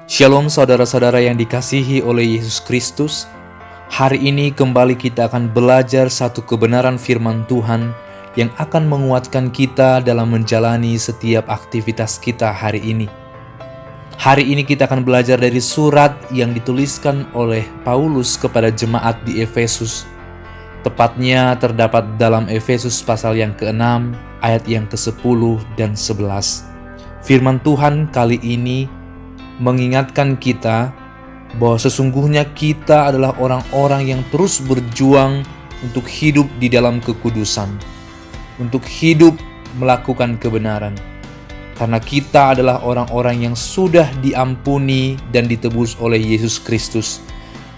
Shalom saudara-saudara yang dikasihi oleh Yesus Kristus. Hari ini kembali kita akan belajar satu kebenaran firman Tuhan yang akan menguatkan kita dalam menjalani setiap aktivitas kita hari ini. Hari ini kita akan belajar dari surat yang dituliskan oleh Paulus kepada jemaat di Efesus. Tepatnya terdapat dalam Efesus pasal yang ke-6, ayat yang ke-10 dan 11. Firman Tuhan kali ini mengingatkan kita bahwa sesungguhnya kita adalah orang-orang yang terus berjuang untuk hidup di dalam kekudusan, untuk hidup melakukan kebenaran. Karena kita adalah orang-orang yang sudah diampuni dan ditebus oleh Yesus Kristus.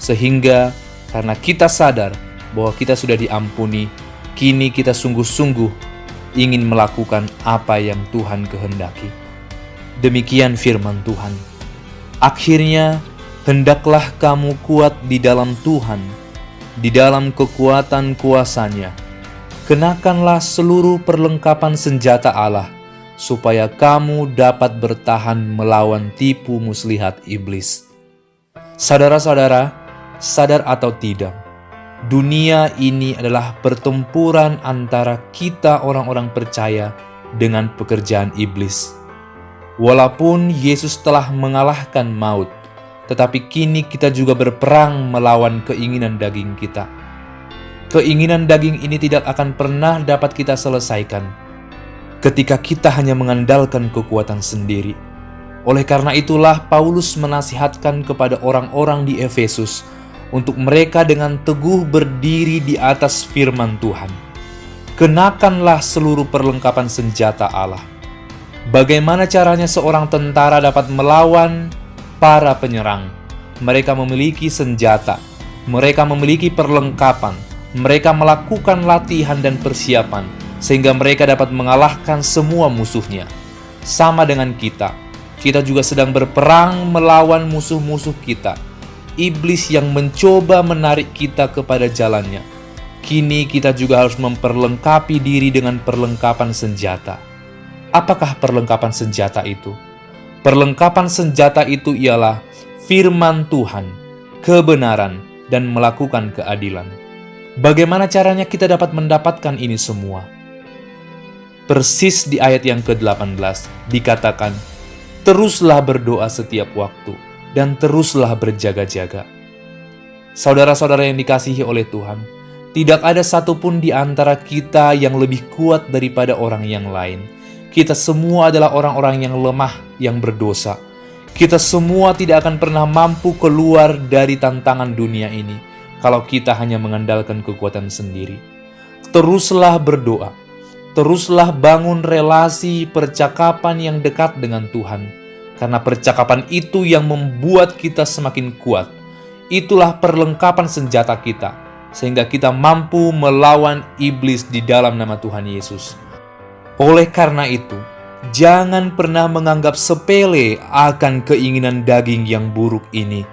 Sehingga karena kita sadar bahwa kita sudah diampuni, kini kita sungguh-sungguh ingin melakukan apa yang Tuhan kehendaki. Demikian firman Tuhan. Akhirnya, hendaklah kamu kuat di dalam Tuhan, di dalam kekuatan kuasa-Nya. Kenakanlah seluruh perlengkapan senjata Allah, supaya kamu dapat bertahan melawan tipu muslihat iblis. Saudara-saudara, sadar atau tidak, dunia ini adalah pertempuran antara kita orang-orang percaya dengan pekerjaan iblis. Walaupun Yesus telah mengalahkan maut, tetapi kini kita juga berperang melawan keinginan daging kita. Keinginan daging ini tidak akan pernah dapat kita selesaikan ketika kita hanya mengandalkan kekuatan sendiri. Oleh karena itulah Paulus menasihatkan kepada orang-orang di Efesus untuk mereka dengan teguh berdiri di atas firman Tuhan. Kenakanlah seluruh perlengkapan senjata Allah. Bagaimana caranya seorang tentara dapat melawan para penyerang? Mereka memiliki senjata, mereka memiliki perlengkapan, mereka melakukan latihan dan persiapan, sehingga mereka dapat mengalahkan semua musuhnya. Sama dengan kita juga sedang berperang melawan musuh-musuh kita, iblis yang mencoba menarik kita kepada jalannya. Kini kita juga harus memperlengkapi diri dengan perlengkapan senjata. Apakah perlengkapan senjata itu? Perlengkapan senjata itu ialah firman Tuhan, kebenaran, dan melakukan keadilan. Bagaimana caranya kita dapat mendapatkan ini semua? Persis di ayat yang ke-18 dikatakan, teruslah berdoa setiap waktu, dan teruslah berjaga-jaga. Saudara-saudara yang dikasihi oleh Tuhan, tidak ada satupun di antara kita yang lebih kuat daripada orang yang lain. Kita semua adalah orang-orang yang lemah, yang berdosa. Kita semua tidak akan pernah mampu keluar dari tantangan dunia ini kalau kita hanya mengandalkan kekuatan sendiri. Teruslah berdoa. Teruslah bangun relasi percakapan yang dekat dengan Tuhan. Karena percakapan itu yang membuat kita semakin kuat. Itulah perlengkapan senjata kita, sehingga kita mampu melawan iblis di dalam nama Tuhan Yesus. Oleh karena itu, jangan pernah menganggap sepele akan keinginan daging yang buruk ini.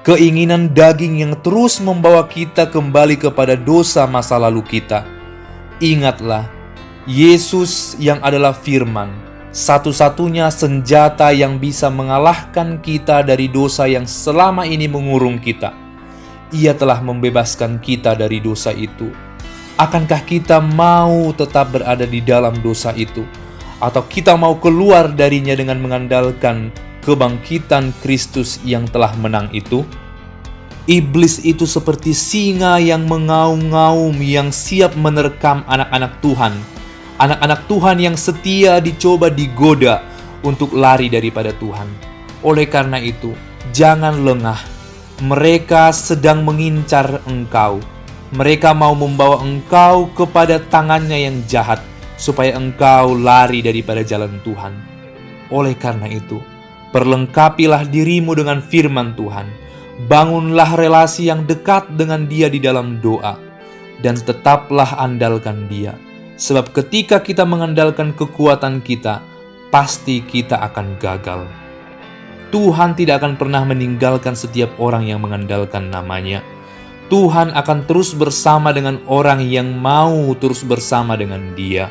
Keinginan daging yang terus membawa kita kembali kepada dosa masa lalu kita. Ingatlah, Yesus yang adalah firman, satu-satunya senjata yang bisa mengalahkan kita dari dosa yang selama ini mengurung kita. Ia telah membebaskan kita dari dosa itu. Akankah kita mau tetap berada di dalam dosa itu? Atau kita mau keluar darinya dengan mengandalkan kebangkitan Kristus yang telah menang itu? Iblis itu seperti singa yang mengaum-ngaum, yang siap menerkam anak-anak Tuhan. Anak-anak Tuhan yang setia dicoba digoda untuk lari daripada Tuhan. Oleh karena itu, jangan lengah. Mereka sedang mengincar engkau. Mereka mau membawa engkau kepada tangannya yang jahat, supaya engkau lari daripada jalan Tuhan. Oleh karena itu, perlengkapilah dirimu dengan firman Tuhan. Bangunlah relasi yang dekat dengan Dia di dalam doa, dan tetaplah andalkan Dia. Sebab ketika kita mengandalkan kekuatan kita, pasti kita akan gagal. Tuhan tidak akan pernah meninggalkan setiap orang yang mengandalkan nama-Nya. Tuhan akan terus bersama dengan orang yang mau terus bersama dengan Dia.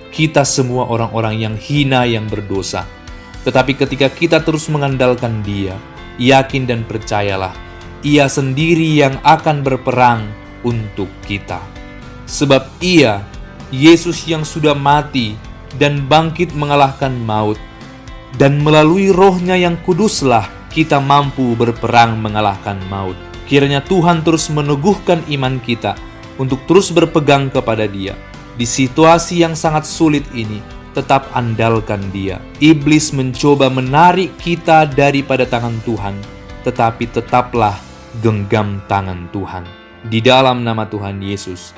Kita semua orang-orang yang hina, yang berdosa. Tetapi ketika kita terus mengandalkan Dia, yakin dan percayalah, Ia sendiri yang akan berperang untuk kita. Sebab Ia, Yesus yang sudah mati dan bangkit mengalahkan maut, dan melalui Roh-Nya yang kuduslah kita mampu berperang mengalahkan maut. Kiranya Tuhan terus meneguhkan iman kita untuk terus berpegang kepada Dia. Di situasi yang sangat sulit ini, tetap andalkan Dia. Iblis mencoba menarik kita daripada tangan Tuhan, tetapi tetaplah genggam tangan Tuhan. Di dalam nama Tuhan Yesus,